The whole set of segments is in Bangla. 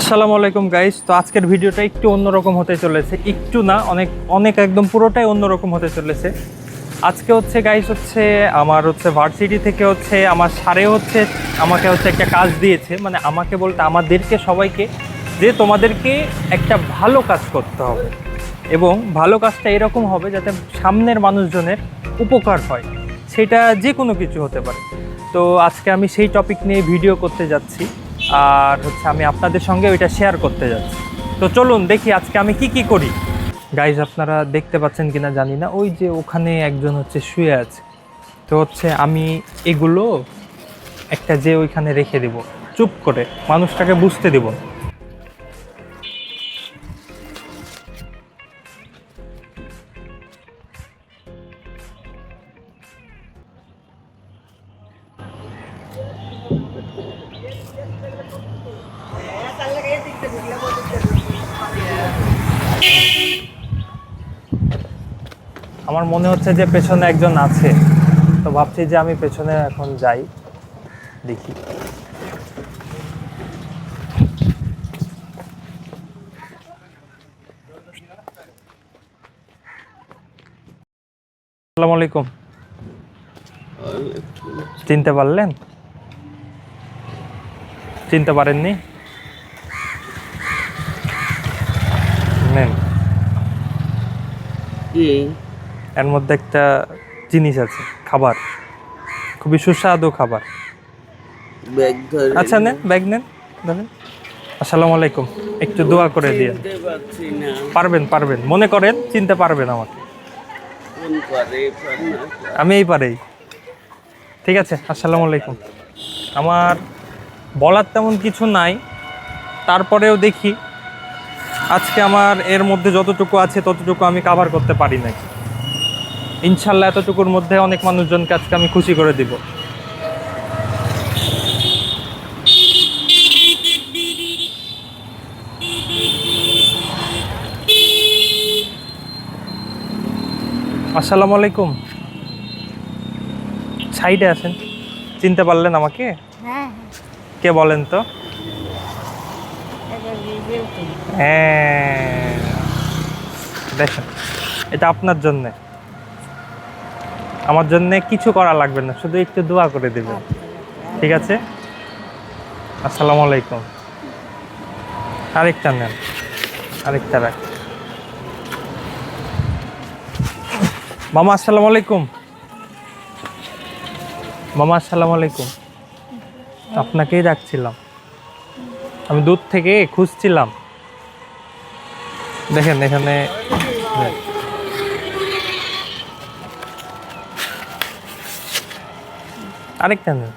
আসসালামু আলাইকুম গাইস। তো আজকের ভিডিওটা একটু অন্যরকম হতে চলেছে, একটু না অনেক অনেক একদম পুরোটাই অন্যরকম হতে চলেছে। আজকে হচ্ছে গাইস আমার ভার্সিটি থেকে আমার স্যারে আমাকে একটা কাজ দিয়েছে, মানে আমাকে বলতে আমাদেরকে সবাইকে, যে তোমাদেরকে একটা ভালো কাজ করতে হবে এবং ভালো কাজটা এরকম হবে যাতে সামনের মানুষজনের উপকার হয়, সেটা যে কোনো কিছু হতে পারে। তো আজকে আমি সেই টপিক নিয়ে ভিডিও করতে যাচ্ছি, আর আমি আপনাদের সঙ্গে ওইটা শেয়ার করতে যাচ্ছি। তো চলুন দেখি আজকে আমি কি করি। গাইজ আপনারা দেখতে পাচ্ছেন কিনা জানি না, ওই যে ওখানে একজন শুয়ে আছে। তো আমি এগুলো একটা যে ওইখানে রেখে দিব, চুপ করে, মানুষটাকে বুঝতে দিব। আমার মনে হচ্ছে যে পেছনে একজন আছে, তো ভাবছি যে আমি পেছনে এখন যাই, দেখি। আসসালামু আলাইকুম। চিনতে পারলেন? চিনতে পারেননি? নেন, এর মধ্যে একটা জিনিস আছে, খাবার, খুবই সুস্বাদু খাবার। আচ্ছা নেন, ব্যাগ নেন, ধরেন। আসসালামু আলাইকুম, একটু দোয়া করে দিয়ে। পারবেন পারবেন, মনে করেন চিনতে পারবেন আমাকে। আমি এই পারেই। ঠিক আছে, আসসালামু আলাইকুম। আমার বলার তেমন কিছু নাই, তারপরেও দেখি আজকে আমার এর মধ্যে যতটুকু আছে ততটুকু আমি কভার করতে পারি নাকি। ইনশাল্লাহ এতটুকুর মধ্যে অনেক মানুষজনকে আজকে আমি খুশি করে দিব। আসসালামু আলাইকুম। সাইডে আছেন, চিনতে পারলেন আমাকে? হ্যাঁ, কে বলেন তো? হ্যাঁ, দেখেন, এটা আপনার জন্যে, আমার জন্যে কিছু করা লাগবে না, শুধু একটু দোয়া করে দেবেন, ঠিক আছে? আসসালামু আলাইকুম। আরেকটা নেন, আরেকটা রাখ। মামা আসসালামু আলাইকুম। মামা আসসালামু আলাইকুম। আপনাকেই ডাকছিলাম, আমি দূর থেকে খুঁজছিলাম। দেখেন এখানে, আরেকটা নেন,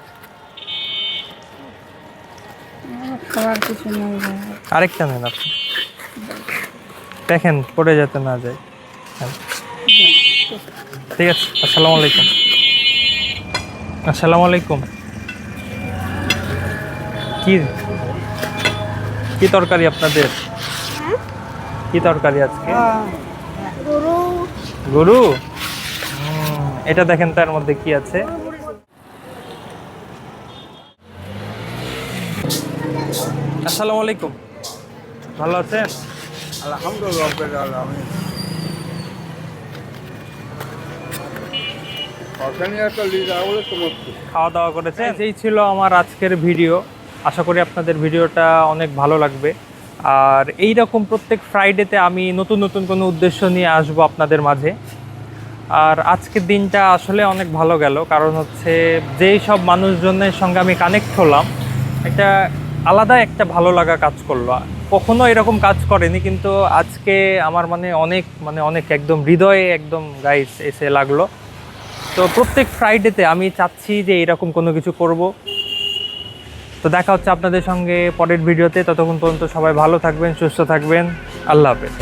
আরেকটা নেন আপনি, দেখেন পড়ে যেতে না যায়। ঠিক আছে, আসসালামু আলাইকুম। আসসালামু আলাইকুম। কি কি তরকারি আপনাদের? কি তরকারি আজকে? গরু। এটা দেখেন তো এর মধ্যে কি আছে। আসসালামু আলাইকুম, ভালো আছেন? আলহামদুলিল্লাহ। খাওয়া দাওয়া করেছেন? এই ছিল আমার আজকের ভিডিও। আশা করি আপনাদের ভিডিওটা অনেক ভালো লাগবে। আর এই রকম প্রত্যেক ফ্রাইডেতে আমি নতুন নতুন কোনো উদ্দেশ্য নিয়ে আসব আপনাদের মাঝে। আর আজকের দিনটা আসলে অনেক ভালো গেল, কারণ যেই সব মানুষজনের সঙ্গে আমি কানেক্ট হলাম, একটা আলাদা একটা ভালো লাগা কাজ করলো। কখনো এরকম কাজ করেনি, কিন্তু আজকে আমার অনেক একদম হৃদয়ে একদম গাইস এসে লাগলো। তো প্রত্যেক ফ্রাইডেতে আমি চাচ্ছি যে এরকম কোনো কিছু করব। তো দেখা হচ্ছে আপনাদের সঙ্গে পরের ভিডিওতে। ততক্ষণ পর্যন্ত সবাই ভালো থাকবেন, সুস্থ থাকবেন। আল্লাহ হাফেজ।